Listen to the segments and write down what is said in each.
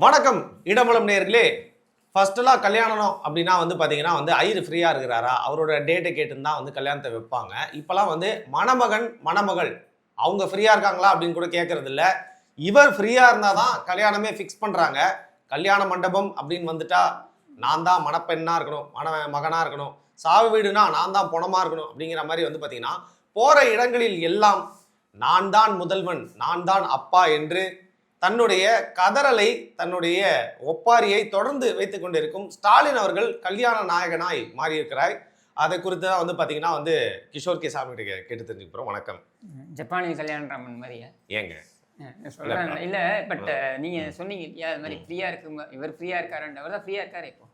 வணக்கம் இடமலம் நேர்களே. ஃபர்ஸ்ட்லாம் கல்யாணம் அப்படின்னா பார்த்தீங்கன்னா ஐயர் ஃப்ரீயாக இருக்கிறாரா அவரோட டேட்டை கேட்டுன்னு தான் கல்யாணத்தை வைப்பாங்க. இப்போலாம் மணமகன் மணமகள் அவங்க ஃப்ரீயாக இருக்காங்களா அப்படின்னு கூட கேட்கறது இல்லை. இவர் ஃப்ரீயாக இருந்தால் தான் கல்யாணமே ஃபிக்ஸ் பண்ணுறாங்க. கல்யாண மண்டபம் அப்படின்னு வந்துட்டா நான் தான் மணப்பெண்ணாக இருக்கணும், மகனாக இருக்கணும், சாவு வீடுனா நான் தான் பொணமாக இருக்கணும் அப்படிங்கிற மாதிரி பார்த்தீங்கன்னா போகிற இடங்களில் எல்லாம் நான் தான் முதல்வன், நான் தான் அப்பா என்று தன்னுடைய கதறலை, தன்னுடைய ஒப்பாரியை தொடர்ந்து வைத்துக் கொண்டிருக்கும் ஸ்டாலின் அவர்கள் கல்யாண நாயகனாய் மாறியிருக்கிறார். அதை குறித்து தான் பார்த்தீங்கன்னா கிஷோர் கே சாமி கிட்ட கேட்டு தெரிஞ்சுக்க போகிறோம். வணக்கம். ஜப்பானிய கல்யாணராமன் மாதிரியா? ஏங்க சொல்கிறேன் இல்லை, பட் நீங்கள் சொன்னீங்க இல்லையா அது மாதிரி ஃப்ரீயாக இருக்கு, இவர் ஃப்ரீயாக இருக்காருன்றவர் தான் ஃப்ரீயாக இருக்காரு. இப்போ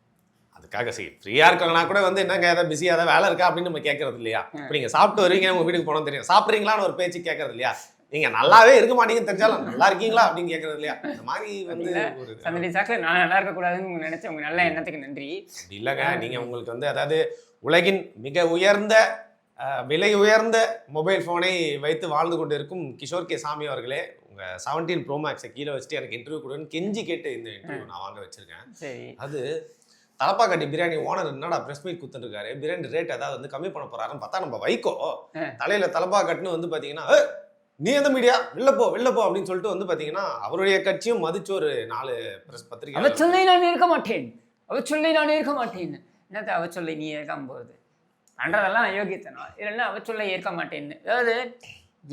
அதுக்காக ஃப்ரீயாக இருக்காங்கன்னா கூட என்னங்க ஏதாவது பிஸியாக ஏதாவது வேலை இருக்கா அப்படின்னு நம்ம கேட்கறது இல்லையா? இப்போ நீங்கள் சாப்பிட்டு வருவீங்க, உங்கள் வீட்டுக்கு போனோம் தெரியும், சாப்பிட்றீங்களான்னு ஒரு பேச்சு கேட்கறது இல்லையா? நீங்க நல்லாவே இருக்க மாட்டீங்கன்னு தெரிஞ்சாலும் நல்லா இருக்கீங்களா அப்படின்னு கேட்கறது இல்லையா? இந்த மாதிரி நான் நல்லா இருக்க கூடாதுன்னு நினைச்சேன். உங்க நல்ல எண்ணத்துக்கு நன்றி. இல்லைங்க, நீங்க உங்களுக்கு அதாவது உலகின் மிக உயர்ந்த விலை உயர்ந்த மொபைல் போனை வைத்து வாழ்ந்து கொண்டு இருக்கும் கிஷோர் கே சாமி அவர்களே, உங்க 17 Pro Max கீழே வச்சுட்டு எனக்கு இன்டர்வியூ கொடுன்னு கெஞ்சி கேட்டு இந்த இன்டர்வியூ நான் வாங்க வச்சிருக்கேன். அது தலப்பாக்கட்டி பிரியாணி ஓனர் என்னடா பிரஸ் மீட் குத்துருக்காரு, பிரியாணி ரேட் ஏதாவது கம்மி பண்ண போறாருன்னு பார்த்தா நம்ம வைக்கோ தலையில தலப்பாக்கட்டுன்னு பார்த்தீங்கன்னா நீ எந்த மீடியா வெளில போ அப்படின்னு சொல்லிட்டு பார்த்தீங்கன்னா அவருடைய கட்சியும் மதிச்சு ஒரு 4 பிரஸ் பத்திரிகை அவ சொல்லை நான் இருக்க மாட்டேன், என்னத்த அவ சொல்லை நீ ஏற்காம போகுது பண்றதெல்லாம் அயோக்கியத்தனம். இல்லைன்னா அவ சொல்லை ஏற்க மாட்டேன்னு. அதாவது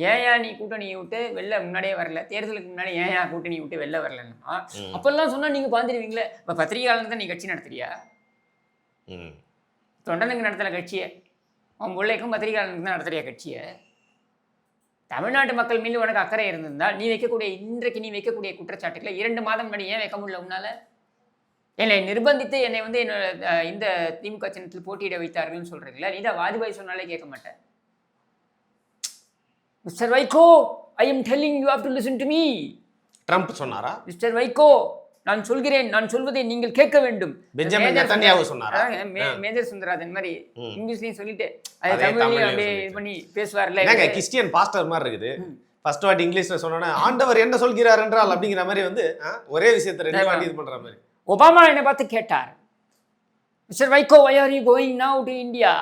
ஏயா நீ கூட்டணியை விட்டு வெளில முன்னாடியே வரல, தேர்தலுக்கு முன்னாடி ஏயா கூட்டணி விட்டு வெளில வரலன்னா அப்பெல்லாம் சொன்னா நீங்க பாந்துருவீங்களே. இப்ப பத்திரிகையாளர் தான் நீ கட்சி நடத்துறியா? தொண்டனுக்கு நடத்தல கட்சியை, உன் பிள்ளைக்கும் பத்திரிகையாளருக்கு தான் நடத்துறியா கட்சியை? தமிழ்நாட்டு மக்கள் மீது உனக்கு அக்கறை இருந்திருந்தால் இன்றைக்கு நீ வைக்கக்கூடிய குற்றச்சாட்டுகளை 2 மாதம் முன்னாடி ஏன் வைக்க முடியல உன்னால? என்னை நிர்பந்தித்து என்னை என்னோட இந்த திமுக சின்னத்தில் போட்டியிட வைத்தார்கள்னு சொல்றீங்களா? நீ தான் வாஜ்பாய் சொன்னாலே கேட்க மாட்டேன். Mister Vaiko, I am telling you have to listen to me. Trump சொன்னாரா? மிஸ்டர் வைகோ, நான் சொல்கிறேன், நான் சொல்வதை நீங்கள் கேட்க வேண்டும். பெஞ்சமின் நெதன்யாஹூ சொன்னாரா? மேஜர் சுந்தரராஜன் மாதிரி இங்கிலீஷ்லயும் சொல்லிட்டு அது தமிழ்லயும் அப்படியே இது பண்ணி பேசுவார்ல. என்னங்க கிறிஸ்டியன் பாஸ்டர் மாதிரி இருக்குது. ஃபர்ஸ்ட் வாட்டி இங்கிலீஷ்ல சொன்னோன்னா ஆண்டவர் என்ன சொல்கிறார் என்றால் அப்படிங்கிற மாதிரி ஒரே விஷயத்தை 2 வாட்டி இது பண்ற மாதிரி. ஒபாமா என்னை பார்த்து கேட்டார், mister Vaiko, why are you going now to India?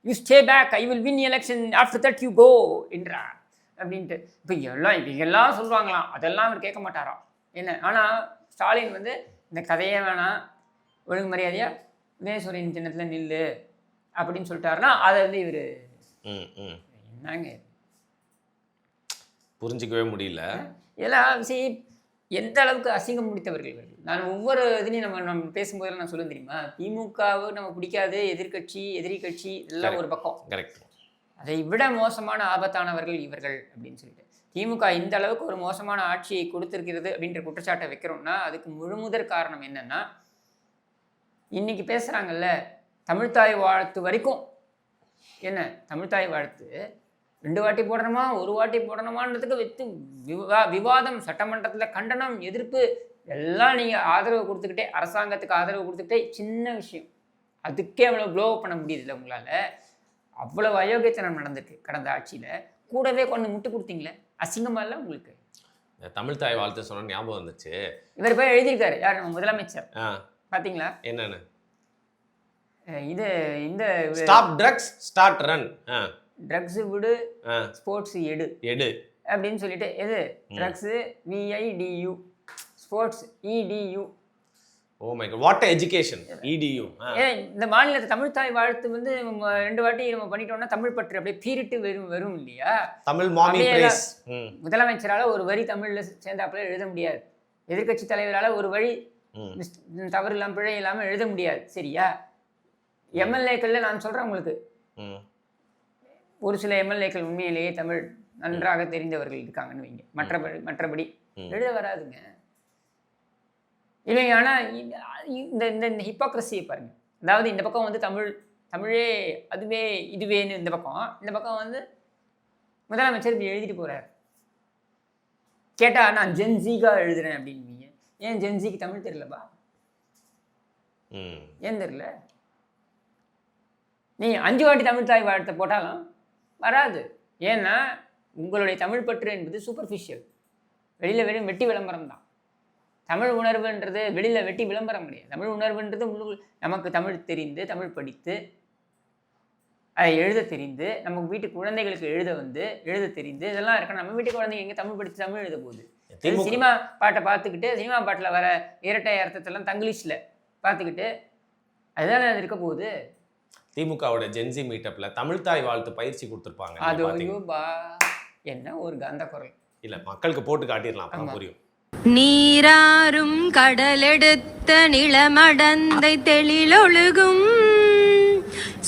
You stay back, I will win election, after that you go என்றார் அப்படின்ட்டு. இப்போ இவங்கெல்லாம் சொல்லுவாங்களாம், அதெல்லாம் அவர் கேட்க மாட்டாராம். என்ன ஆனால் ஸ்டாலின் இந்த கதையே வேணாம், ஒழுங்கு மரியாதையா உதயசூரியன் சின்னத்தில் நில்லு அப்படின்னு சொல்லிட்டாருன்னா அதை இவர் என்னங்க புரிஞ்சிக்கவே முடியல. இதெல்லாம் எந்த அளவுக்கு அசிங்கம் முடித்தவர்கள் இவர்கள். நான் ஒவ்வொரு இதுலையும் நம்ம பேசும்போதெல்லாம் நான் சொல்ல தெரியுமா, திமுகவை நம்ம பிடிக்காது, எதிரி கட்சி எல்லாம் ஒரு பக்கம், அதை விட மோசமான ஆபத்தானவர்கள் இவர்கள் அப்படின்னு சொல்லிட்டு திமுக இந்த அளவுக்கு ஒரு மோசமான ஆட்சியை கொடுத்திருக்கிறது அப்படின்ற குற்றச்சாட்டை வைக்கிறோம்னா அதுக்கு முழுமுதற் காரணம் என்னன்னா, இன்னைக்கு பேசுறாங்கல்ல தமிழ்த்தாய் வாழ்த்து வரைக்கும், என்ன தமிழ்த்தாய் வாழ்த்து 2 வாட்டி போடணுமா 1 வாட்டி போடணுமான்றதுக்கு வைத்து விவாதம், சட்டமன்றத்தில் கண்டனம், எதிர்ப்பு எல்லாம் நீங்கள் ஆதரவு கொடுத்துக்கிட்டே, அரசாங்கத்துக்கு ஆதரவு கொடுத்துக்கிட்டே, சின்ன விஷயம் அதுக்கே அவ்வளோ ப்ளோ பண்ண முடியுதுல்ல உங்களால். அவ்வளவு அயோக்கியத்தனம் நடந்திருக்கு கடந்த ஆட்சியில். கூடவே கொண்டு முட்டு கொடுத்தீங்களே, அசிங்கமாக இல்லை உங்களுக்கு? தமிழ் தாய் வாழ்த்து சொன்ன ஞாபகம் வந்துச்சு. இவர் போய் எழுதியிருக்காரு, யார் நம்ம முதலமைச்சர் பார்த்தீங்களா? என்னன்னு இது இந்த stop drugs start run, drugs விடு ஸ்போர்ட்ஸ் எடு அப்படின்னு சொல்லிட்டு, எது drugs VIDU, sports EDU. Oh my god, what education EDU. இந்த மாநிலத்தை தமிழ் தாய் வாழ்த்து 2 வாட்டி நம்ம பண்ணிட்டோம்னா தமிழ் பற்று அப்படியே பீரிட்டு வரும் இல்லையா? தமிழ் மாமி பிரைஸ். முதலமைச்சரால ஒரு வரி தமிழ்ல சேர்ந்தாப்புல எழுத முடியாது, எதிர்கட்சி தலைவரால ஒரு வழி தவறு இல்லாமல் பிழை இல்லாமல் எழுத முடியாது, சரியா? MLAக்கள்ல நான் சொல்றேன் உங்களுக்கு, ஒரு சில MLAக்கள் உண்மையிலேயே தமிழ் நன்றாக தெரிந்தவர்கள் இருக்காங்கன்னு வைங்க, மற்றபடி எழுத வராதுங்க இவங்க. ஆனால் இந்த ஹிப்போக்ரஸியை பாருங்க. அதாவது இந்த பக்கம் தமிழே அதுவே இதுவேன்னு இந்த பக்கம் முதலமைச்சர் இப்படி எழுதிட்டு போறாரு. கேட்டா நான் ஜென்சிகா எழுதுறேன் அப்படின்வீங்க. ஏன் ஜென்சிக்கு தமிழ் தெரியலப்பா? ஏன் தெரியல? நீ 5 வாட்டி தமிழ் தாய் வாழ்த்தை போட்டாலும் வராது. ஏன்னா உங்களுடைய தமிழ் பற்று என்பது சூப்பர்ஃபிஷியல், வெளியில் வெறும் வெட்டி விளம்பரம் தான். தமிழ் உணர்வுன்றது வெளியில் வெட்டி விளம்பரம் கிடையாது. தமிழ் உணர்வுன்றது நமக்கு தமிழ் தெரிந்து, தமிழ் படித்து, அதை எழுத தெரிந்து, நம்ம வீட்டு குழந்தைகளுக்கு எழுத தெரிந்து இதெல்லாம் இருக்கணும். நம்ம வீட்டு குழந்தைங்க எங்கே தமிழ் படித்து தமிழ் எழுத போகுது? சினிமா பாட்டை பார்த்துக்கிட்டு, சினிமா பாட்டில் வர இரட்டை அர்த்தத்தெல்லாம் தங்கிலீஷில் பார்த்துக்கிட்டு அதுதான் அது இருக்க போகுது. திமுகவோட ஜென்சி மீட்டப்ல தமிழ் தாய் வாழ்த்து பயிற்சி கொடுத்துருப்பாங்க. அது என்ன ஒரு கந்த குரல் இல்ல, மக்களுக்கு போட்டு காட்டிடலாம், அப்பதான் புரியும். நீராறும் கடலெடுத்த நிலமடந்தை தெளிலொழுகும்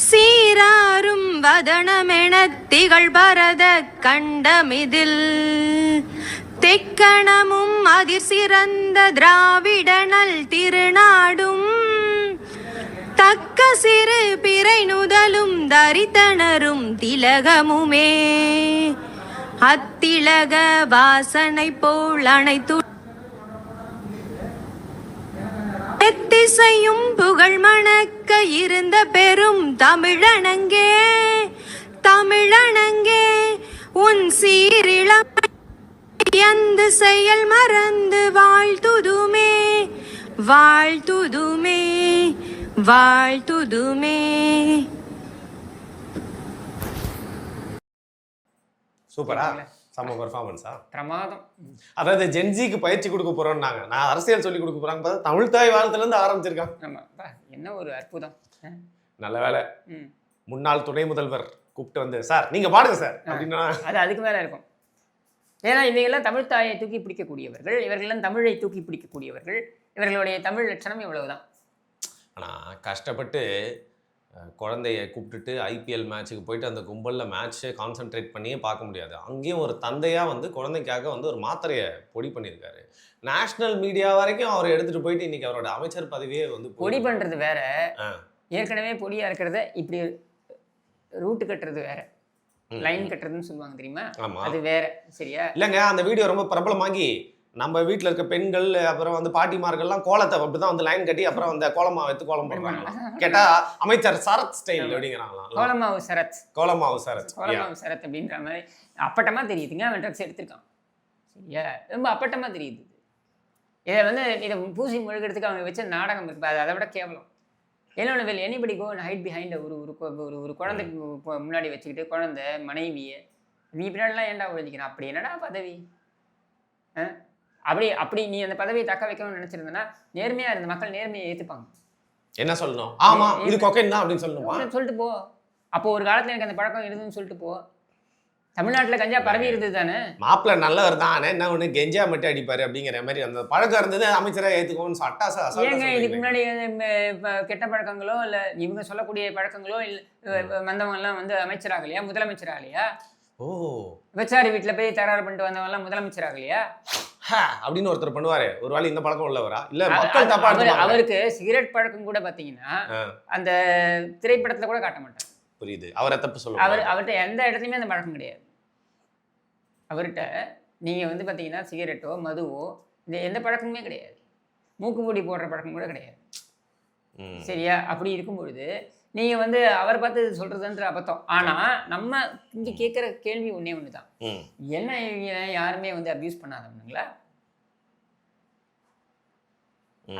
சீராறும் வதனமெனத் திகழ் பரத கண்டமிதில் தெக்கணமும் அதிர் சிறந்த திராவிடனல் திருநாடும் தக்க சிறு பிறை நுதலும் தரித்தனரும் திலகமுமே அத்திலக வாசனை போல் அனைத்து எத்திசையும் புகழ் மணக்க இருந்த பெரும் தமிழனங்கே உன் சீரிளம் எந்த செயல் மறந்து வாழ்த்துதுமே. சூப்பரா, செம்ம பெர்ஃபார்மன்ஸா, பிரமாதம். அதாவது ஜென்சிக்கு பயிற்சி கொடுக்க போறோம்னாங்க, நான் அரசியல் சொல்லி கொடுக்க போறாங்க பார்த்தா தமிழ் தாய் வாழ்த்துல இருந்து ஆரம்பிச்சிருக்காங்க. ஆமா, என்ன ஒரு அற்புதம். நல்ல வேலை, முன்னாள் துணை முதல்வர் கூப்பிட்டு வந்து சார் நீங்க பாடுங்க சார் அப்படின்னா அது அதுக்கு மேல இருக்கும். ஏன்னா இவங்கெல்லாம் தமிழ் தாயை தூக்கி பிடிக்கக்கூடியவர்கள், இவர்களெல்லாம் தமிழை தூக்கி பிடிக்கக்கூடியவர்கள், இவர்களுடைய தமிழ் லட்சணம் இவ்வளவுதான். ஆனால் கஷ்டப்பட்டு குழந்தைய கூப்பிட்டுட்டு ஐபிஎல் மேட்ச்சுக்கு போயிட்டு அந்த கும்பலில் மேட்ச்சை கான்சென்ட்ரேட் பண்ணியே பார்க்க முடியாது. அங்கேயும் ஒரு தந்தையாக வந்து குழந்தைக்காக வந்து ஒரு மாத்திரையை பொடி பண்ணியிருக்காரு. நேஷ்னல் மீடியா வரைக்கும் அவர் எடுத்துகிட்டு போயிட்டு இன்றைக்கி அவரோட அமைச்சர் பதவியே வந்து பொடி பண்ணுறது வேற, ஏற்கனவே பொடியாக இருக்கிறத இப்படி ரூட்டு கட்டுறது வேற, லைன் கட்டுறதுன்னு சொல்லுவாங்க தெரியுமா, அது வேற. சரியா? இல்லைங்க, அந்த வீடியோ ரொம்ப பிரபலமாகி நம்ம வீட்டில் இருக்க பெண்கள் அப்புறம் வந்து பாட்டிமார்கள்லாம் கோலத்தை அப்படிதான் வந்து லைன் கட்டி அப்புறம் அந்த கோலமாவை எடுத்து கோலம் போடுறாங்களாம். கேட்டா அமைச்சர் சரத் ஸ்டைல் அப்படிங்கிறாங்களாம். கோலமாவு சரத் அப்படின்ற மாதிரி அப்பட்டமா தெரியுதுங்க. அவன் ட்ரக்ஸ் எடுத்திருக்கான். சரியா? ரொம்ப அப்பட்டமா தெரியுது. இதை பூசி முழுகிறதுக்கு அவங்க வச்ச நாடகம் இருக்கு, அது அதை விட கேவலம். என்னொன்று வெளி எனிபடி கோ ஹைட் பிஹைண்ட் ஒரு குழந்தைக்கு முன்னாடி வச்சுக்கிட்டு குழந்தை மனைவியை நீ பின்னாடிலாம் ஏன்டா ஒழிஞ்சிக்கிறான்? அப்படி என்னடா பதவி? அப்படி நீ அந்த பதவியை தக்க வைக்கணும்னு நினைச்சிருந்தனா நேர்மையா இருந்த மக்கள் நேர்மையை ஏத்துப்பாங்க. என்ன சொல்லணும்? ஆமா இது கொக்கைன் தான் அப்படின்னு சொல்லணும், சொல்லிட்டு போ. அப்போ ஒரு காலத்துல எனக்கு அந்த பழக்கம் இருந்துன்னு சொல்லிட்டு போ. தமிழ்நாட்டுல கஞ்சா பரவி இருந்தது தானே. மாப்பிள்ள நல்லவர் தான், என்ன ஒண்ணு கெஞ்சா மட்டும் அடிப்பாரு அப்படிங்கிற மாதிரி அந்த பழக்கம் இருந்தது. அமைச்சரா ஏத்துக்கோன்னு சட்டாசா ஏங்க இதுக்கு முன்னாடி கெட்ட பழக்கங்களோ இல்ல இவங்க சொல்லக்கூடிய பழக்கங்களோ இல்ல வந்தவங்க எல்லாம் வந்து அமைச்சராகலையா, முதலமைச்சராகலையா? ஓ, விபச்சாரி வீட்டுல போய் தகராறு பண்ணிட்டு வந்தவங்க எல்லாம் முதலமைச்சராகலையா அப்படின்னு ஒருத்தர் பண்ணுவாரு. ஒரு வேளை இந்த பழக்கம் உள்ளவரா இல்ல மக்கள் தப்பா? அவருக்கு சிகரெட் பழக்கம் கூட பாத்தீங்கன்னா அந்த திரைப்படத்துல கூட காட்ட மாட்டாங்க. புரியுது, அவரை தப்பு சொல்லுவாங்க. அவர்கிட்ட எந்த இடத்துலயுமே அந்த பழக்கம் கிடையாது. அவர்கிட்ட நீங்க வந்து பாத்தீங்கன்னா சிகரெட்டோ மதுவோ இந்த எந்த பழக்கமுமே கிடையாது. மூக்குப்பொடி போடுற பழக்கம் கூட கிடையாது. சரியா? அப்படி இருக்கும் பொழுது நீங்க வந்து அவரை பார்த்து சொல்றதுன்ற அபத்தம். ஆனா நம்ம இங்க கேட்கிற கேள்வி ஒன்னே ஒண்ணுதான், என்ன யாருமே வந்து அபியூஸ் பண்ணாதவனுங்களா?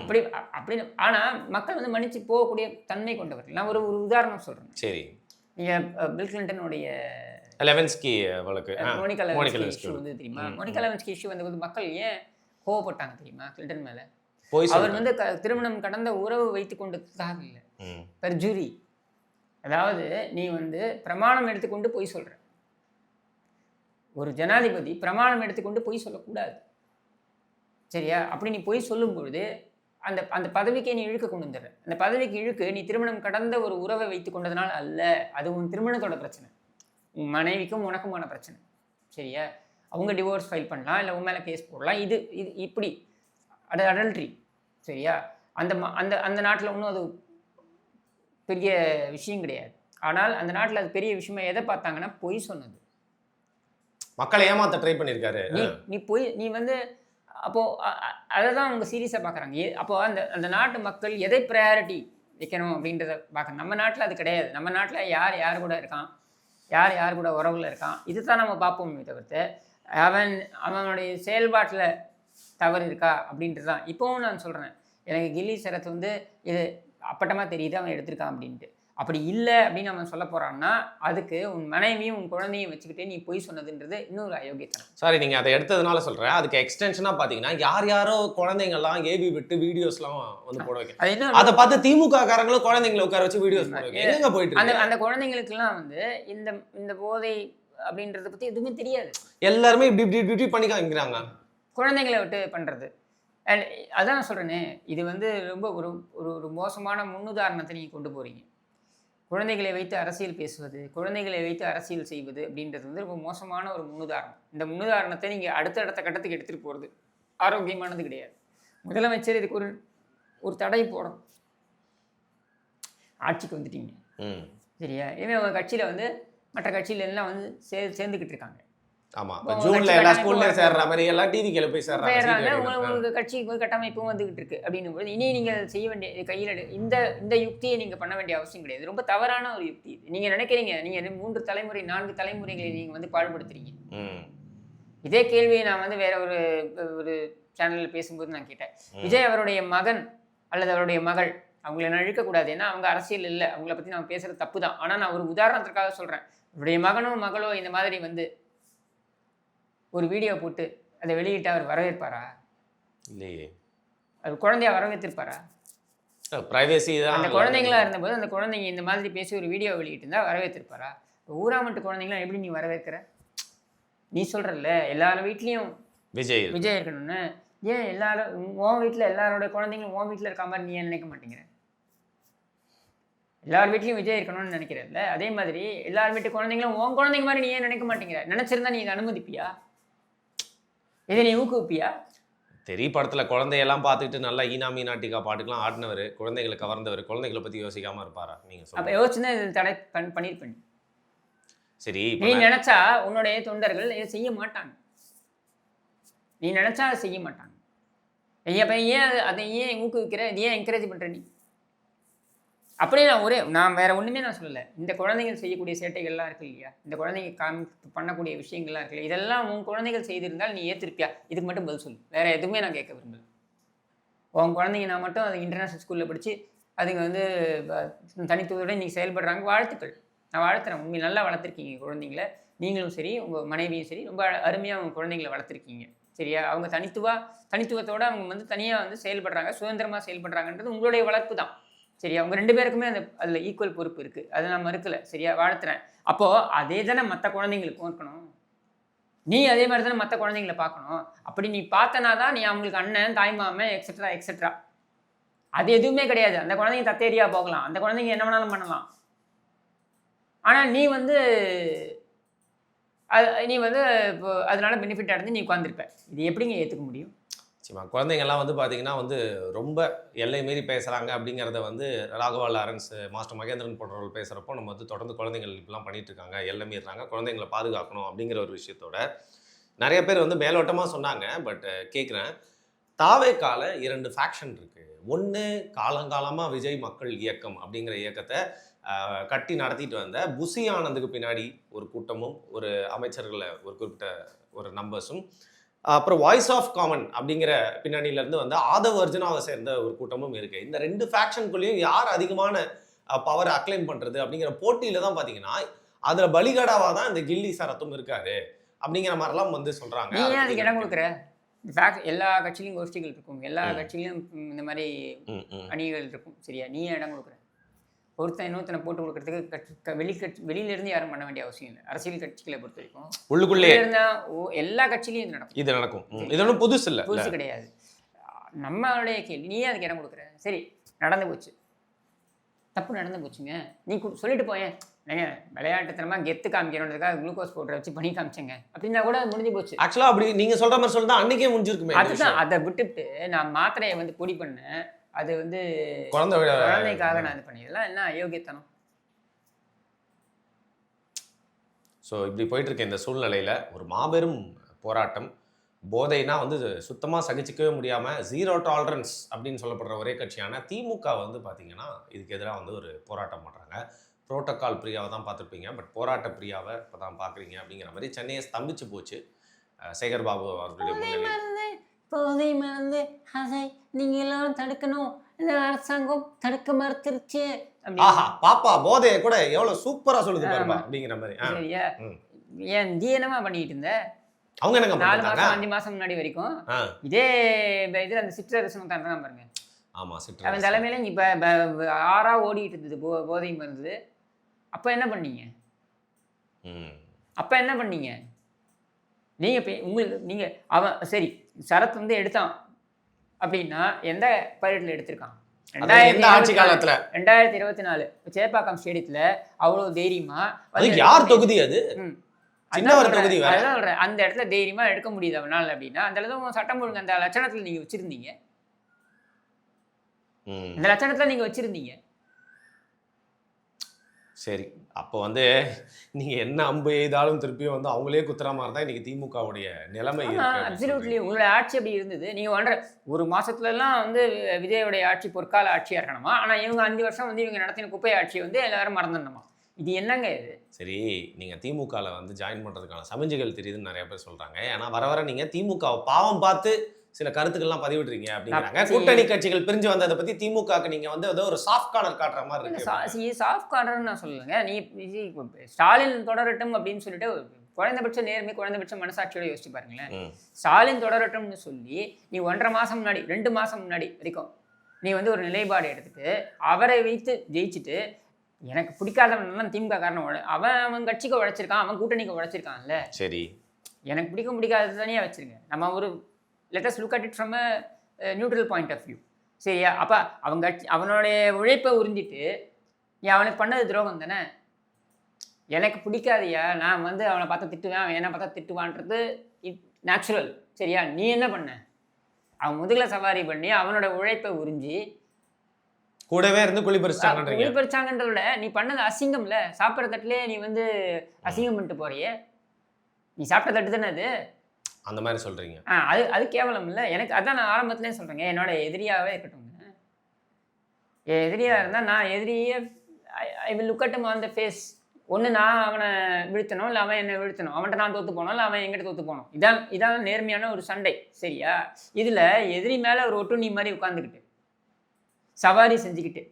அப்படி அப்படி. ஆனா மக்கள் வந்து மன்னிச்சு போகக்கூடிய தன்மை கொண்டவர்கள். நான் ஒரு உதாரணம் சொல்றேன். சரி, நீங்க பில் கிளின்டனுடைய லெவின்ஸ்கி வழக்கு, மோனிகா லெவின்ஸ்கி இஷ்யூ வந்து தெரியுமா? மோனிகா லெவின்ஸ்கி இஷ்யூ வந்து மக்கள் ஏன் கோவப்பட்டாங்க தெரியுமா? கிளின்டன் மேல அவர் வந்து திருமணம் கடந்த உறவு வைத்துக் கொண்டதுக்காக இல்லை, பெர்ஜூரி. அதாவது நீ வந்து பிரமாணம் எடுத்துக்கொண்டு பொய் சொல்ற. ஒரு ஜனாதிபதி பிரமாணம் எடுத்துக்கொண்டு பொய் சொல்லக்கூடாது. சரியா? அப்படி நீ பொய் சொல்லும் பொழுது அந்த அந்த பதவிக்கே நீ இழுக்க கொண்டு வந்துடுற. அந்த பதவிக்கு இழுக்கு நீ திருமணம் கடந்த ஒரு உறவை வைத்துக் கொண்டதுனால அல்ல, அது உன் திருமணத்தோட பிரச்சனை, உன் மனைவிக்கும் உனக்குமான பிரச்சனை. சரியா? அவங்க டிவோர்ஸ் ஃபைல் பண்ணலாம், இல்லை உன் மேலே கேஸ் போடலாம். இது இது இப்படி அது அடல்ட்ரி. சரியா? அந்த அந்த அந்த நாட்டில் ஒன்றும் அது பெரிய விஷயம் கிடையாது. ஆனால் அந்த நாட்டில் அது பெரிய விஷயமா எதை பார்த்தாங்கன்னா பொய் சொன்னது. மக்களை ஏமாத்த ட்ரை பண்ணியிருக்காரு. நீ பொய் நீ வந்து அப்போ அதை தான் அவங்க சீரியஸாக பார்க்குறாங்க. அப்போ அந்த அந்த நாட்டு மக்கள் எதை ப்ரையாரிட்டி வைக்கணும் அப்படின்றத பார்க்கணும். நம்ம நாட்டில் அது கிடையாது. நம்ம நாட்டில் யார் யார் கூட இருக்கான், யார் யார் கூட உறவுல இருக்கான், இது தான் நம்ம பார்ப்போமே தவிர்த்து அவனுடைய செயல்பாட்டில் தவறு இருக்கா அப்படின்ட்டு தான் இப்போவும் நான் சொல்கிறேன். எனக்கு கில்லி சரத் வந்து இது அப்பட்டமாக தெரியுது அவன் எடுத்திருக்கான் அப்படின்ட்டு. அப்படி இல்லை அப்படின்னு அவன் சொல்ல போகிறான்னா அதுக்கு உன் மனைவியும் உன் குழந்தையும் வச்சுக்கிட்டு நீ பொய் சொன்னதுன்றது இன்னொரு அயோக்கியத்தனம். சாரி, நீங்கள் அதை எடுத்ததுனால சொல்கிறேன். அதுக்கு எக்ஸ்டென்ஷனாக பார்த்தீங்கன்னா யாரோ குழந்தைங்கள்லாம் ஏவி விட்டு வீடியோஸ்லாம் வந்து போட வைக்க, அது என்ன அதை பார்த்து திமுக காரங்களும் குழந்தைங்களை உட்கார வச்சு வீடியோஸ் போட வைக்க எங்க போயிட்டு அந்த அந்த குழந்தைங்களுக்குலாம் வந்து இந்த இந்த போதை அப்படின்றத பற்றி எதுவுமே தெரியாது. எல்லாருமே இப்படி பண்ணி காமிக்கிறாங்க குழந்தைங்களை விட்டு பண்ணுறது. அண்ட் அதான் நான் சொல்கிறேனே, இது வந்து ரொம்ப ஒரு ஒரு மோசமான முன்னுதாரணத்தை நீங்கள் கொண்டு போகிறீங்க. குழந்தைகளை வைத்து அரசியல் பேசுவது, குழந்தைகளை வைத்து அரசியல் செய்வது அப்படின்றது வந்து ரொம்ப மோசமான ஒரு முன்னுதாரணம். இந்த முன்னுதாரணத்தை நீங்கள் அடுத்த கட்டத்துக்கு எடுத்துகிட்டு போகிறது ஆரோக்கியமானது கிடையாது. முதலமைச்சர் இதுக்கு ஒரு தடை போடணும். ஆட்சிக்கு வந்துட்டீங்க சரியா, இனிமேல் உங்கள் கட்சியில் வந்து மற்ற கட்சியில எல்லாம் வந்து சேர்ந்துக்கிட்டு இருக்காங்க. ஆமா, ஜூன்ல எல்லா ஸ்கூல்லையும் சேர்ற மாதிரி எல்லாம் டிவிக்கில போய் சேர்றாங்க. உங்களுக்கு கட்சிக்கு கட்டமைப்பும் வந்துகிட்டு இருக்கு அப்படின்னும் போது இனி நீங்கள் செய்ய வேண்டிய கையில் இந்த யுக்தியை நீங்கள் பண்ண வேண்டிய அவசியம் கிடையாது. ரொம்ப தவறான ஒரு யுக்தி இது. நீங்கள் நினைக்கிறீங்க நீங்கள் 3 தலைமுறை 4 தலைமுறைகளை நீங்கள் வந்து பாடுபடுத்துறீங்க. இதே கேள்வியை நான் வந்து வேற ஒரு சேனலில் பேசும்போது நான் கேட்டேன். விஜய் அவருடைய மகன் அல்லது அவருடைய மகள் அவங்கள நான் இழுக்கக்கூடாது, ஏன்னா அவங்க அரசியல் இல்லை, அவங்கள பற்றி நான் பேசுறது தப்பு தான். ஆனால் நான் ஒரு உதாரணத்திற்காக சொல்கிறேன். அவருடைய மகனோ மகளோ இந்த மாதிரி வந்து ஒரு வீடியோ போட்டு அதை வெளியிட்டு அவர் வரவேற்பாரா? இல்லையே. அவர் குழந்தைய வரவேற்றிருப்பாரா? பிரைவேசி தான். அந்த குழந்தைங்களா இருந்தபோது அந்த குழந்தைங்க இந்த மாதிரி பேசி ஒரு வீடியோ வெளியிட்டு இருந்தால் வரவேற்றிருப்பாரா? ஊராமட்டு குழந்தைங்களாம் எப்படி நீ வரவேற்கிற? நீ சொல்கிறல்ல எல்லாரும் வீட்லேயும் விஜய் இருக்கணும்னு, ஏன் எல்லாரும் உன் வீட்டில் எல்லாரோட குழந்தைங்களும் உன் வீட்டில் இருக்க மாதிரி நீ ஏன் நினைக்க மாட்டேங்கிற? எல்லார் வீட்லையும் விஜய் இருக்கணும்னு நினைக்கிறல்ல, அதே மாதிரி எல்லார் வீட்டு குழந்தைங்களும் உன் குழந்தைங்க மாதிரி நீ ஏன் நினைக்க மாட்டேங்கிற? நினச்சிருந்தா நீ இதை அனுமதிப்பியா? இதை நீ ஊக்குவிப்பியா? தெரிய படத்தில் குழந்தையெல்லாம் பார்த்துட்டு நல்லா ஈனா மீனாட்டிக்கா பாட்டுக்கெல்லாம் ஆடினவர், குழந்தைகளை கவர்ந்தவர், குழந்தைகளை பற்றி யோசிக்காமல் இருப்பாரா? நீங்கள் சொல்லுங்கள். அப்போ யோசிச்சுன்னா இது தடை பண்ணியிருப்பேன். சரி, நீ நினச்சா உன்னுடைய தொண்டர்கள் இதை செய்ய மாட்டாங்க. நீ நினச்சா அதை செய்ய மாட்டாங்க. ஏன் அதை ஏன் ஊக்குவிக்கிற? இதை ஏன் என்கரேஜ் பண்ணுற நீ? அப்படியே நான் வேற ஒன்றுமே நான் சொல்லலை. இந்த குழந்தைகள் செய்யக்கூடிய சேட்டைகள்லாம் இருக்கு இல்லையா, இந்த குழந்தைங்க பண்ணக்கூடிய விஷயங்கள்லாம் இருக்குல்ல, இதெல்லாம் உன் குழந்தைகள் செய்திருந்தால் நீ ஏற்றிருப்பியா? இதுக்கு மட்டும் பதில் சொல்லு. வேற எதுவுமே நான் கேட்க விரும்பல. உன் குழந்தைங்க நான் மட்டும் அது இன்டர்நேஷ்னல் ஸ்கூலில் படித்து அதுங்க வந்து தனித்துவத்தோடு நீங்கள் செயல்படுறாங்க, வாழ்த்துக்கள். நான் வாழ்த்துறேன். உண்மையை நல்லா வளர்த்துருக்கீங்க குழந்தைங்கள. நீங்களும் சரி உங்கள் மனைவியும் சரி ரொம்ப அருமையாக அவங்க குழந்தைங்களை வளர்த்துருக்கீங்க சரியா. அவங்க தனித்துவத்தோடு அவங்க வந்து தனியாக வந்து செயல்படுறாங்க, சுதந்திரமாக செயல்படுறாங்கன்றது உங்களுடைய வளர்ப்பு தான் சரியா. அவங்க 2 பேருக்குமே அதில் ஈக்குவல் பொறுப்பு இருக்குது, அதை நான் மறுக்கலை சரியா, வாழ்த்துறேன். அப்போது அதே தானே மற்ற குழந்தைங்களுக்கும் இருக்கணும். நீ அதே மாதிரி தானே மற்ற குழந்தைங்களை பார்க்கணும். அப்படி நீ பார்த்தனா தான் நீ அவங்களுக்கு அண்ணன் தாய்மாமன் எக்ஸெட்ரா. அது எதுவுமே கிடையாது. அந்த குழந்தைங்க தத்தேரியா போகலாம், அந்த குழந்தைங்க என்ன வேணாலும் பண்ணலாம். ஆனால் நீ வந்து இப்போ அதனால பெனிஃபிட் அடைஞ்சு நீ உட்காந்துருப்ப. இது எப்படிங்க ஏற்றுக்க முடியும்? சரிம்மா, குழந்தைங்கள்லாம் வந்து பார்த்தீங்கன்னா வந்து ரொம்ப எல்லை மீறி பேசுகிறாங்க அப்படிங்கிறத வந்து ராகவா லாரன்ஸ், மாஸ்டர் மகேந்திரன் போன்றவர்கள் பேசுகிறப்போ நம்ம வந்து தொடர்ந்து குழந்தைகள் இப்படிலாம் பண்ணிட்டு இருக்காங்க, எல்லை மீறுறாங்க, குழந்தைங்களை பாதுகாக்கணும் அப்படிங்கிற ஒரு விஷயத்தோட நிறைய பேர் வந்து மேலோட்டமாக சொன்னாங்க. பட் கேட்குறேன், தாவேக்கால 2 ஃபேக்ஷன் இருக்குது. ஒன்று காலங்காலமாக விஜய் மக்கள் இயக்கம் அப்படிங்கிற இயக்கத்தை கட்டி நடத்திட்டு வந்த புசி ஆனந்துக்கு பின்னாடி ஒரு கூட்டமும், ஒரு அமைச்சர்களை ஒரு குறிப்பிட்ட ஒரு நம்பர்ஸும், அப்புறம் வாய்ஸ் ஆஃப் காமன் அப்படிங்கிற பின்னணியிலேருந்து வந்து ஆதவ் அர்ஜுனாவை சேர்ந்த ஒரு கூட்டமும் இருக்குது. இந்த 2 ஃபேக்ஷனுக்குள்ளேயும் யார் அதிகமான பவரை அக்ளைம் பண்ணுறது அப்படிங்கிற போட்டியில் தான் பார்த்தீங்கன்னா அதில் பலிகடாவாக தான் இந்த கில்லி சரத்தும் இருக்காரு அப்படிங்கிற மாதிரிலாம் வந்து சொல்கிறாங்க. நீ அதுக்கு இடம் கொடுக்குற? எல்லா கட்சியிலையும் கோஷ்டிகள் இருக்கும், எல்லா கட்சியிலையும் இந்த மாதிரி அணிகள் இருக்கும் சரியா. நீ இடம் கொடுக்குற? ஒருத்தன் இன்னொருத்தனை போட்டு கொடுக்கறதுக்கு வெளியிலிருந்து யாரும் பண்ண வேண்டிய அவசியம் இல்லை. அரசியல் கட்சிகளை பொறுத்த வரைக்கும் உள்ளுக்குள்ளே இருந்தால் எல்லா கட்சியிலையும் இது நடக்கும். இது ஒன்றும் புதுசு இல்லை, புதுசு கிடையாது. நம்மளுடைய கேள்வி, நீயே அதுக்கு இடம் கொடுக்குற? சரி, நடந்து போச்சு, தப்பு நடந்து போச்சுங்க, நீ சொல்லிட்டு போயேன். விளையாட்டுத்தனமாக கெத்து காமிக்கணுன்றதுக்காக குளுக்கோஸ் பவுடரை வச்சு பண்ணி காமிச்சேங்க அப்படின்னா கூட முடிஞ்சு போச்சு. ஆக்சுவலாக அப்படி நீங்கள் சொல்கிற மாதிரி சொல்லிட்டு அன்றைக்கே முடிஞ்சிருக்குமே. அதுதான், அதை விட்டுவிட்டு நான் மாத்திரையை வந்து பொடி பண்ணேன், அது வந்து குழந்தைக்காக நான் இது பண்ணிடலாம், என்ன அயோக்கியத்தனம். ஸோ இப்படி போயிட்டு இருக்க இந்த சூழ்நிலையில் ஒரு மாபெரும் போராட்டம், போதைனா வந்து சுத்தமாக சகிச்சிக்கவே முடியாமல் 0 டாலரன்ஸ் அப்படின்னு சொல்லப்படுற ஒரே கட்சியான திமுக வந்து பார்த்திங்கன்னா இதுக்கு எதிராக வந்து ஒரு போராட்டம் பண்ணுறாங்க. புரோட்டோக்கால் பிரியாவை தான் பார்த்துருப்பீங்க, பட் போராட்ட பிரியாவை இப்போ தான் பார்க்குறீங்க அப்படிங்கிற மாதிரி சென்னையை ஸ்தம்பிச்சு போச்சு. சேகர் பாபு அவர்களுடைய போதை மருந்து அதை நீங்க எல்லாரும் தடுக்கணும், இந்த அரசாங்கம் தடுக்க மறுத்துருச்சு அப்படி. ஆஹா பாப்பா போதையை கூட எவ்வளவு சூப்பரா சொல்லுது பாருப்பா அப்படிங்கிற மாதிரி. சரியா? ம். ஏன் நீ என்னமா பண்ணிட்டு இருந்த அவங்க என்னங்க 4 பண்றாங்க? மாசம் 5 மாசம் முன்னாடி வரைக்கும்? இதே இதுல அந்த சிற்றரசன் தான் பாருங்க, ஆமா அவன் சிற்றரசு. தலைமையில இப்ப ஆறா ஓடிட்டு இருந்தது போதை மருந்து. அப்ப என்ன பண்ணீங்க? அப்ப என்ன பண்ணீங்க நீங்க? உங்களுக்கு நீங்க அவன் சரி சரத் வந்து எடுத்தான் அப்படின்னா எந்த பைலட்ல எடுத்திருக்கான்? எந்த ஆட்சி காலத்துல? 2024 சேப்பாக்கம் ஸ்டேடியத்துல அவ்வளவு தைரியமா அது யார் தொகுதி? அது சின்ன ஒரு தொகுதி வேற. அதான் சொல்றேன், அந்த இடத்துல தைரியமா எடுக்க முடியுது அவனால அப்படின்னா அந்த இடத்துல சட்டம் ஒழுங்கு அந்த லட்சணத்துல நீங்க வச்சிருந்தீங்க. இந்த லட்சணத்துல நீங்க வச்சிருந்தீங்க. சரி அப்போ வந்து நீங்க என்ன அம்பு எய்தாலும் திருப்பியும் வந்து அவங்களே குத்துற மாதிரி தான் இன்னைக்கு திமுகவுடைய நிலைமை இருக்கு. அப்சல்யூட்லி உங்களோட ஆட்சி அப்படி இருந்தது. நீங்க ஒரு மாசத்துல எல்லாம் வந்து விஜயோடைய ஆட்சி பொற்கால ஆட்சியா இருக்கணுமா? ஆனா இவங்க 5 வருஷம் வந்து இவங்க நடத்தின குப்பை ஆட்சியை வந்து எல்லாரும் மறந்துடணுமா? இது என்னங்க இது? சரி நீங்க திமுகல வந்து ஜாயின் பண்றதுக்கான சமிஞ்சைகள் தெரியுதுன்னு நிறைய பேர் சொல்றாங்க. ஏன்னா வர வர நீங்க திமுக பாவம் பார்த்து சில கருத்துக்கள்லாம் பதிவிடுறீங்க அப்படிங்கிறாங்க. கூட்டணி கட்சிகள் பிரிஞ்சு வந்ததை பத்தி திமுகக்கு நீங்க வந்து ஏதோ ஒரு சாஃப்ட் கார்னர் காட்டுற மாதிரி இருக்கு. சாஃப்ட் கார்னர்னு நான் சொல்லுங்க. நீ ஸ்டாலின் தொடரட்டும் அப்படின்னு சொல்லிட்டு குறைந்தபட்ச நேர்மை குறைந்தபட்ச மனசாட்சியோட யோசிச்சு பாருங்களேன். ஸ்டாலின் தொடரட்டும்னு சொல்லி நீ 1.5 மாசம் முன்னாடி 2 மாசம் முன்னாடி வரைக்கும் நீ வந்து ஒரு நிலைப்பாடு எடுத்துட்டு அவரை வைத்து ஜெயிச்சுட்டு எனக்கு பிடிக்காதவன் திமுக காரணம் அவன் கட்சிக்கு உழைச்சிருக்கான், அவன் கூட்டணிக்கு உழைச்சிருக்கான்ல. சரி எனக்கு பிடிக்காதது தானே வச்சிருங்க. நம்ம ஒரு let us look at it from a neutral point of view. சரியா? அப்போ அவனுடைய உழைப்பை உறிஞ்சிட்டு நீ அவனுக்கு பண்ணது துரோகம் தானே. எனக்கு பிடிக்காதையா நான் வந்து அவனை பார்த்தா திட்டுவேன், அவன் என்ன பார்த்தா திட்டுவான்றது நேச்சுரல். சரியா? நீ என்ன பண்ண? அவன் முதுகில் சவாரி பண்ணி அவனோட உழைப்பை உறிஞ்சி கூடவே இருந்து குளிப்பறிச்சாங்கன்றத விட நீ பண்ணது அசிங்கம்ல. சாப்பிட்ற தட்டுலேயே நீ வந்து அசிங்கம் பண்ணிட்டு போறியே. நீ சாப்பிட்ட தட்டு தானே அது. அந்த மாதிரி சொல்றீங்க. அது கேவலம் இல்லை. எனக்கு அதான் நான் ஆரம்பத்துலேயே சொல்கிறேங்க, என்னோட எதிரியாகவே இருக்கட்டும்ங்க. என் எதிரியாக இருந்தால் நான் எதிரியே I will look at him on the face. ஒன்று நான் அவனை வீழ்த்தணும், இல்லை அவன் என்னை வீழ்த்தணும். அவன்கிட்ட நான் தோற்று போனோம், இல்லை அவன் எங்கிட்ட தோற்று போனோம். இதான் நேர்மையான ஒரு சண்டை. சரியா? இதில் எதிரி மேலே ஒரு ஒட்டுண்ணி மாதிரி உட்காந்துக்கிட்டு சவாரி செஞ்சுக்கிட்டு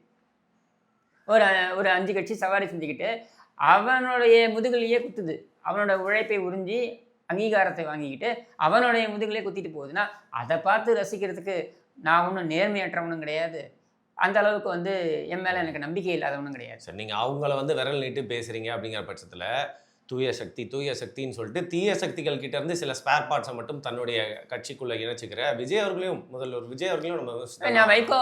ஒரு 5 கட்சி சவாரி செஞ்சுக்கிட்டு அவனுடைய முதுகலையே குத்துது. அவனோட உழைப்பை உறிஞ்சி அங்கீகாரத்தை வாங்கிக்கிட்டு அவனுடைய முதுகிலே குத்திட்டு போகுதுன்னா அதை பார்த்து ரசிக்கிறதுக்கு நான் ஒன்றும் நேர்மையற்றவனும் கிடையாது. அந்த அளவுக்கு வந்து என் மேலே எனக்கு நம்பிக்கை இல்லாதவனும் கிடையாது. சரி நீங்கள் அவங்கள வந்து விரல் நீட்டு பேசுகிறீங்க அப்படிங்கிற பட்சத்தில் தூய சக்தின்னு சொல்லிட்டு தீய சக்திகள் கிட்ட இருந்து சில ஸ்பேர் பார்ட்ஸை மட்டும் தன்னுடைய கட்சிக்குள்ள இணைச்சிக்கிற விஜய் அவர்களையும் முதல்வர் விஜய் அவர்களையும் நம்ம நான் வைகோ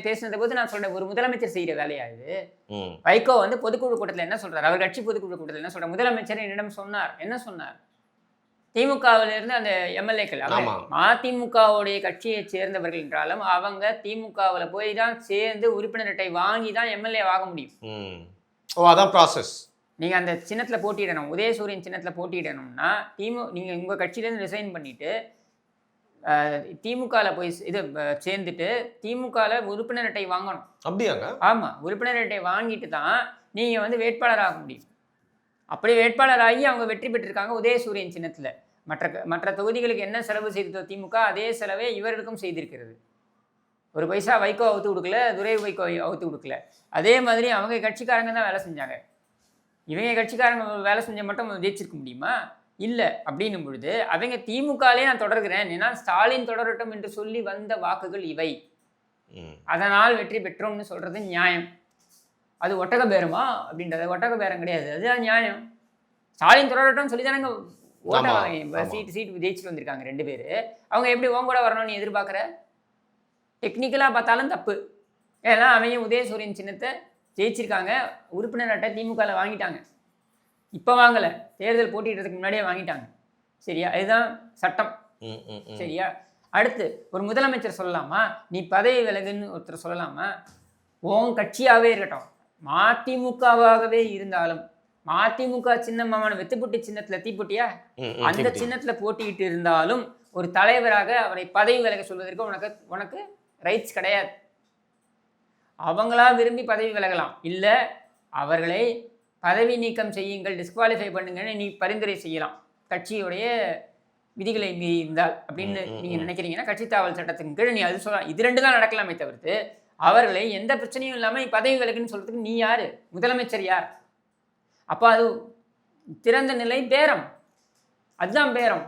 பேசினதை போது நான் சொல்றேன், ஒரு முதலமைச்சர் செய்கிற வேலையா இது? வைகோ வந்து பொதுக்குழு கூட்டத்தில் என்ன சொல்றாரு? அவர் கட்சி பொதுக்குழு கூட்டத்தில் என்ன சொல்றாரு? முதலமைச்சர் என்னிடம் சொன்னார். என்ன சொன்னார்? திமுகவில் இருந்து அந்த எம்எல்ஏக்கள் அதிமுகவுடைய கட்சியை சேர்ந்தவர்கள் என்றாலும் அவங்க திமுகவில் போய் தான் சேர்ந்து உறுப்பினர் அட்டை வாங்கி தான் எம்எல்ஏ ஆக முடியும். அதான் ப்ராசஸ். நீங்கள் அந்த சின்னத்தில் போட்டியிடணும். உதயசூரியன் சின்னத்தில் போட்டியிடணும்னா நீங்கள் உங்கள் கட்சியிலேருந்து ரிசைன் பண்ணிவிட்டு திமுகவில் போய் சேர்ந்துட்டு திமுகவில் உறுப்பினர் அட்டை வாங்கணும். அப்படியாங்க? ஆமாம், உறுப்பினர் அட்டை வாங்கிட்டு தான் நீங்கள் வந்து வேட்பாளர் ஆக முடியும். அப்படி வேட்பாளர் ஆகி அவங்க வெற்றி பெற்றிருக்காங்க உதயசூரியன் சின்னத்தில். மற்ற தொகுதிகளுக்கு என்ன செலவு செய்ததோ திமுக அதே செலவே இவர்களுக்கும் செய்திருக்கிறது. ஒரு பைசா வைகோ அவுத்து கொடுக்கல, துரை வைகோ அவுத்து கொடுக்கல. அதே மாதிரி அவங்க கட்சிக்காரங்க தான் வேலை செஞ்சாங்க. இவங்க கட்சிக்காரங்க வேலை செஞ்ச மட்டும் ஜெயிச்சிருக்க முடியுமா? இல்லை. அப்படின்னும் பொழுது அவங்க திமுகலே நான் தொடர்கிறேன், ஏன்னா ஸ்டாலின் தொடரட்டும் என்று சொல்லி வந்த வாக்குகள் இவை, அதனால் வெற்றி பெற்றோம்னு சொல்கிறது நியாயம். அது ஒட்டக பேரமா அப்படின்றது? ஒட்டக பேரம் கிடையாது, அதுதான் நியாயம். ஸ்டாலின் தொடரட்டும் சொல்லி தானே ஓட்ட சீட்டு ஜெயிச்சுட்டு வந்திருக்காங்க 2 பேர். அவங்க எப்படி உன் கூட வரணும்னு எதிர்பார்க்குற? டெக்னிக்கலாக பார்த்தாலும் தப்பு. ஏன்னா அவங்க உதயசூரியன் சின்னத்தை ஜெயிச்சிருக்காங்க, உறுப்பினர் அட்டை திமுகவில் வாங்கிட்டாங்க. இப்போ வாங்கலை, தேர்தல் போட்டியிடுறதுக்கு முன்னாடியே வாங்கிட்டாங்க. சரியா? இதுதான் சட்டம். சரியா? அடுத்து ஒரு முதலமைச்சர் சொல்லலாமா நீ பதவி விலகுன்னு ஒருத்தர் சொல்லலாமா? உன் கட்சியாகவே இருக்கட்டும், மதிமுகவாகவே இருந்தாலும், மதிமுக சின்னமான வெத்துப்புட்டி சின்னத்தில் தீப்பொட்டியா அந்த சின்னத்தில் போட்டிக்கிட்டு இருந்தாலும் ஒரு தலைவராக அவரை பதவி விலக சொல்வதற்கு உனக்கு ரைட்ஸ் கிடையாது. அவங்களா விரும்பி பதவி விலகலாம், இல்லை அவர்களை பதவி நீக்கம் செய்யுங்கள், டிஸ்குவாலிஃபை பண்ணுங்கன்னு நீ பரிந்துரை செய்யலாம். கட்சியுடைய விதிகளை மீறி இருந்தால் அப்படின்னு நீங்க நினைக்கிறீங்கன்னா கட்சி தாவல் சட்டத்தின் கீழ் நீ அது சொல்லலாம். இது 2 தான் நடக்கலாமே தவிர்த்து அவர்களை எந்த பிரச்சனையும் இல்லாம நீ பதவி விலகுன்னு சொல்றதுக்கு நீ யாரு? முதலமைச்சர் யார்? அப்ப அது திறந்த நிலை பேரம், அதுதான் பேரம்.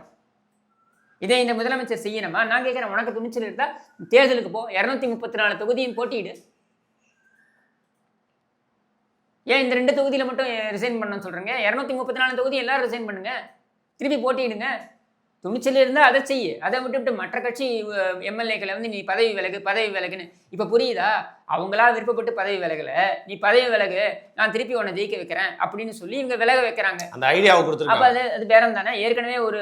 இதை இந்த முதலமைச்சர் செய்யணுமா? நான் கேட்கிறேன், உனக்கு துணிச்சல் இருந்தா தேர்தலுக்கு போ, 234 தொகுதியும் போட்டியிடு. ஏன் இந்த 2 தொகுதியில மட்டும் ரிசைன் பண்ணணும்னு சொல்றீங்க? 234 தொகுதி எல்லாரும் ரிசைன் பண்ணுங்க, திருப்பி போட்டியிடுங்க. துணிச்சல் இருந்தால் அதை செய்யு. அதை விட்டுவிட்டு மற்ற கட்சி எம்எல்ஏக்களை வந்து நீ பதவி விலகுன்னு இப்போ புரியுதா? அவங்களா விருப்பப்பட்டு பதவி விலகலை, நீ பதவி விலகு, நான் திருப்பி உன்னை ஜெயிக்க வைக்கிறேன் அப்படின்னு சொல்லி இவங்க விலக வைக்கிறாங்க. அந்த ஐடியாவை கொடுத்துருக்காங்க. அப்போ அது பேரம் தானே. ஏற்கனவே ஒரு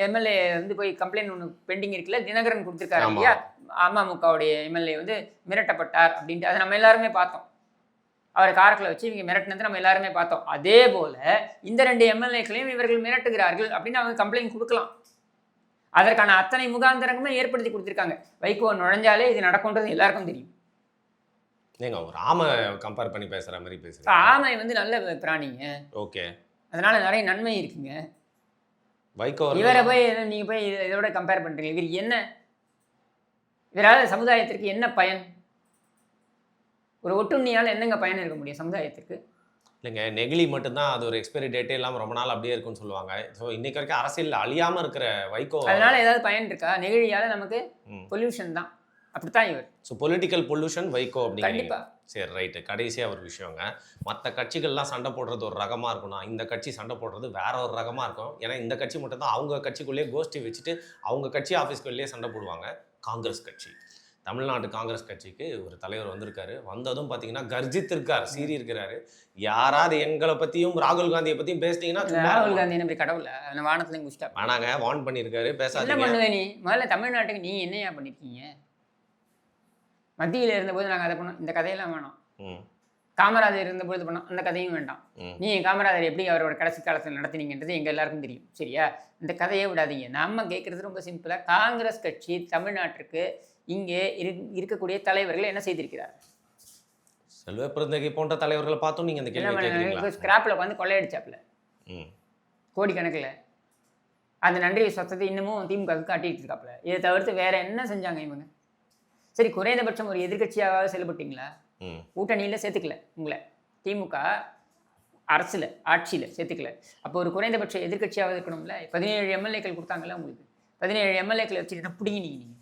எம்எல்ஏ வந்து போய் கம்ப்ளைண்ட் ஒன்று பெண்டிங் இருக்குல்ல, தினகரன் கொடுத்துருக்காரு இல்லையா, அமமுகவுடைய எம்எல்ஏ வந்து மிரட்டப்பட்டார் அப்படின்ட்டு. அதை நம்ம எல்லாருமே பார்த்தோம். அவரை காரக்கில் வச்சு இவங்க மிரட்டினது நம்ம எல்லாருமே பார்த்தோம். அதே போல இந்த 2 எம்எல்ஏக்களையும் இவர்கள் மிரட்டுகிறார்கள் அப்படின்னு அவங்க கம்ப்ளைண்ட் கொடுக்கலாம். அதற்கான அத்தனை முகாந்திரங்களும் ஏற்படுத்தி கொடுத்துருக்காங்க. வைகோ நுழைஞ்சாலே இது நடக்கும்ன்றது எல்லாருக்கும் தெரியும். நீங்க ஒரு ஆமை கம்பேர் பண்ணி பேசுற மாதிரி பேசுறீங்க. ஆமை வந்து நல்ல பிராணிங்க. ஓகே. அதனால நிறைய நன்மை இருக்குங்க. வைகோ இவரை போய் நீங்க போய் இதோட கம்பேர் பண்றீங்க. இவர் என்ன, இவரால் சமுதாயத்திற்கு என்ன பயன்? ஒரு ஒட்டுண்ணியால் என்னங்க பயன் இருக்க முடியும் சமுதாயத்திற்கு? இல்லைங்க, நெகிழி மட்டும்தான் அது ஒரு எக்ஸ்பைரி டேட்டே இல்லாமல் ரொம்ப நாள் அப்படியே இருக்குன்னு சொல்லுவாங்க. ஸோ இன்னைக்கு வரைக்கும் அரசியல் அழியாமல் இருக்கிற வைகோ, அதனால ஏதாவது பயன் இருக்கா? நெகிழியால் நமக்கு பொல்யூஷன் தான். அப்படித்தான் இவர். ஸோ பொலிட்டிக்கல் பொல்யூஷன் வைகோ அப்படிங்கிறீங்க. கண்டிப்பா. சரி, ரைட்டு. கடைசியாக ஒரு விஷயங்க, மற்ற கட்சிகள்லாம் சண்டை போடுறது ஒரு ரகமாக இருக்கும்னா இந்த கட்சி சண்டை போடுறது வேற ஒரு ரகமாக இருக்கும். ஏன்னா இந்த கட்சி மட்டும்தான் அவங்க கட்சிக்குள்ளேயே கோஷ்டி வச்சுட்டு அவங்க கட்சி ஆஃபீஸ்க்குள்ளேயே சண்டை போடுவாங்க. காங்கிரஸ் கட்சி, தமிழ்நாடு காங்கிரஸ் கட்சிக்கு ஒரு தலைவர் வந்திருக்காரு. வந்ததும் பார்த்தீங்கன்னா கர்ஜித்திருக்கார், சீறி இருக்கிறாரு. யாராவது எங்களை பற்றியும் ராகுல் காந்தியை பற்றியும் பேசிட்டீங்கன்னா, ராகுல் காந்தி நம்ம கடவுள வானத்துல குஷ்டா வேணாங்க, வார்ன் பண்ணியிருக்காரு, என்ன பேசாதீங்க. பண்ணுவேன் நீ? முதல்ல தமிழ்நாட்டுக்கு நீ என்னையா பண்ணிருக்கீங்க? மத்தியில் இருந்தபோது நாங்கள் அதை பண்ணோம், இந்த கதையெல்லாம் வேணாம். காமராஜர் இருந்தபோது பண்ணோம், அந்த கதையும் வேண்டாம். நீ காமராஜர் எப்படி அவரோட கடைசி காலத்தில் நடத்தினீங்கன்றது எங்கள் எல்லாருக்கும் தெரியும், சரியா? இந்த கதையை விடாதீங்க. நம்ம கேட்குறது ரொம்ப சிம்பிளாக, காங்கிரஸ் கட்சி தமிழ்நாட்டிற்கு இங்கே இருக்கக்கூடிய தலைவர்கள் என்ன செய்திருக்கிறார்? செல்வ பிறந்தகை போன்ற தலைவர்களை பார்த்தும் நீங்கள் இந்த கேள்வி கேட்குறீங்களா? ஸ்கிராப்பில் உட்காந்து கொள்ளையடிச்சாப்புல கோடிக்கணக்கில். அந்த நன்றி சொத்தத்தை இன்னமும் திமுக காட்டிட்டு இருக்காப்புல. இதை தவிர்த்து வேற என்ன செஞ்சாங்க இவங்க? சரி, குறைந்தபட்சம் ஒரு எதிர்கட்சியாக செயல்பட்டீங்களா? கூட்டணியில் சேர்த்துக்கல உங்களை, திமுக அரசில் ஆட்சியில் சேர்த்துக்கல. அப்போ ஒரு குறைந்தபட்ச எதிர்கட்சியாவது இருக்கணும்ல. 17 எம்எல்ஏக்கள் கொடுத்தாங்கல்ல உங்களுக்கு. 17 எம்எல்ஏக்களை வச்சுக்கிட்ட பிடிங்க. நீங்கள்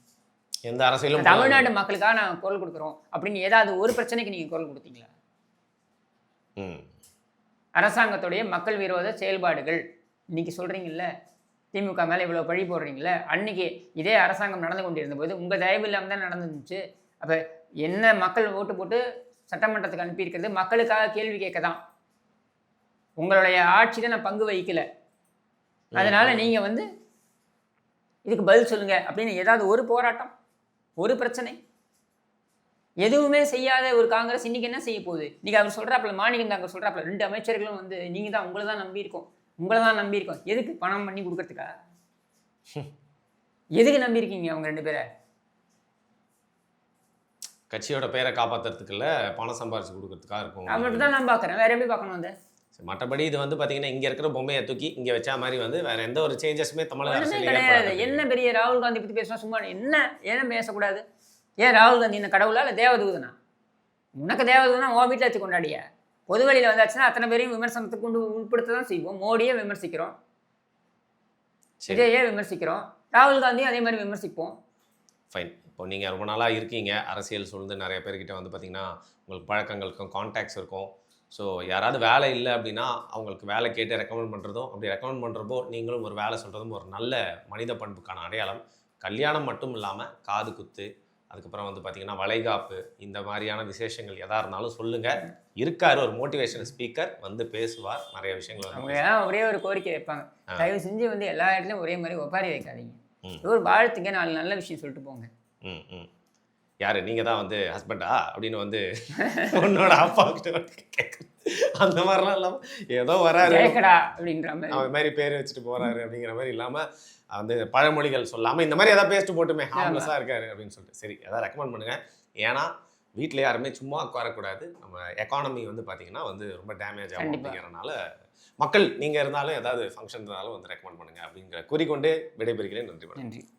எந்த அரசியலும் தமிழ்நாடு மக்களுக்காக நான் குரல் கொடுக்குறோம் அப்படின்னு ஏதாவது ஒரு பிரச்சனைக்கு நீங்கள் குரல் கொடுத்தீங்களா? அரசாங்கத்துடைய மக்கள் விரோத செயல்பாடுகள் இன்னைக்கு சொல்கிறீங்கல்ல, திமுக மேலே இவ்வளோ பழி போடுறீங்களே, அன்னைக்கு இதே அரசாங்கம் நடந்து கொண்டிருந்த போது உங்கள் தயவு இல்லாமல் தான் நடந்துருந்துச்சு. அப்போ என்ன மக்கள் ஓட்டு போட்டு சட்டமன்றத்துக்கு அனுப்பியிருக்கிறது மக்களுக்காக கேள்வி கேட்க தான். உங்களுடைய ஆட்சியில் நான் பங்கு வகிக்கல, அதனால நீங்கள் வந்து இதுக்கு பதில் சொல்லுங்க அப்படின்னு ஏதாவது ஒரு போராட்டம், ஒரு பிரச்சனை எதுவுமே செய்யாத ஒரு காங்கிரஸ் இன்னைக்கு என்ன செய்ய போகுது? இன்னைக்கு அவர் சொல்றாப்புல, மாணிக்கம் தாங்க சொல்றாப்புல, 2 அமைச்சர்களும் வந்து நீங்க தான், உங்களை தான் நம்பியிருக்கோம். எதுக்கு? பணம் பண்ணி கொடுக்கறதுக்கா? எதுக்கு நம்பியிருக்கீங்க அவங்க 2 பேரை? கட்சியோட பேரை காப்பாற்றுறதுக்கு இல்லை, பணம் சம்பாரிச்சு கொடுக்கறதுக்காக இருக்கும். அப்படி தான் நான் பார்க்குறேன். வேற எப்படி பார்க்கணும்? அந்த மற்றபடி இது வந்து பார்த்தீங்கன்னா இங்கே இருக்கிற பொம்மையை தூக்கி இங்கே வச்சா மாதிரி வந்து வேற எந்த ஒரு சேஞ்சஸுமே தமிழக அரசியல் கிடையாது. என்ன பெரிய ராகுல் காந்தி பற்றி பேசினா சும்மா என்ன பேசக்கூடாது? ஏன் ராகுல் காந்தி இந்த கடவுளா இல்லை தேவதூதனா? உனக்கு தேவதூதனா உன் வீட்டில் வச்சு கொண்டாடிய, பொது வழியில் வந்தாச்சுன்னா அத்தனை பேரையும் விமர்சனத்துக்கு கொண்டு உட்படுத்த தான் செய்வோம். மோடியே விமர்சிக்கிறோம், இதையே விமர்சிக்கிறோம், ராகுல் காந்தியும் அதே மாதிரி விமர்சிப்போம். ஃபைன். இப்போ நீங்கள் ரொம்ப நாளாக இருக்கீங்க அரசியல் சூழ்ந்து, நிறைய பேர்கிட்ட வந்து பார்த்தீங்கன்னா உங்களுக்கு பழக்கங்களுக்கும் கான்டாக்ட்ஸ் இருக்கும். ஸோ யாராவது வேலை இல்லை அப்படின்னா அவங்களுக்கு வேலை கேட்டு ரெக்கமெண்ட் பண்ணுறதும், அப்படி ரெக்கமெண்ட் பண்ணுறப்போ நீங்களும் ஒரு வேலை சொல்கிறதும் ஒரு நல்ல மனித பண்புக்கான அடையாளம். கல்யாணம் மட்டும் இல்லாமல் காது குத்து, அதுக்கப்புறம் வந்து பார்த்திங்கன்னா வளைகாப்பு, இந்த மாதிரியான விசேஷங்கள் எதாக இருந்தாலும் சொல்லுங்கள். இருக்கார் ஒரு மோட்டிவேஷன் ஸ்பீக்கர், வந்து பேசுவார், நிறைய விஷயங்கள். அவங்க ஒரே ஒரு கோரிக்கை வைப்பாங்க, தயவு செஞ்சு வந்து எல்லா இடத்துலையும் ஒரே மாதிரி ஒப்பாரி வைக்காதீங்க, ஒரு வாழ்த்துங்க, 4 நல்ல விஷயம் சொல்லிட்டு போங்க. யாரு நீங்கள் தான் வந்து ஹஸ்பண்டா அப்படின்னு வந்து உன்னோட அப்பா கிட்ட கேட்குறது, அந்த மாதிரிலாம் இல்லாமல் ஏதோ வராரு அப்படின்ற மாதிரி அவன் மாதிரி பேர் வச்சுட்டு போகிறாரு அப்படிங்கிற மாதிரி இல்லாமல் வந்து பழமொழிகள் சொல்லாமல் இந்த மாதிரி எதாவது பேசிட்டு போட்டுமே ஹார்ம்லெஸ்ஸாக இருக்காரு அப்படின்னு சொல்லிட்டு. சரி, எதாவது ரெக்கமெண்ட் பண்ணுங்கள். ஏன்னா வீட்டில் யாருமே சும்மா உட்காரக்கூடாது. நம்ம எக்கானமி வந்து பார்த்தீங்கன்னா வந்து ரொம்ப டேமேஜ் ஆகும் கண்டிப்பா. அப்படிங்கிறனால மக்கள் நீங்கள் இருந்தாலும் ஏதாவது ஃபங்க்ஷன் இருந்தாலும் வந்து ரெக்கமெண்ட் பண்ணுங்க அப்படிங்கிற கூறிக்கொண்டு விடைபெறுகிறேன். நன்றி. நன்றி.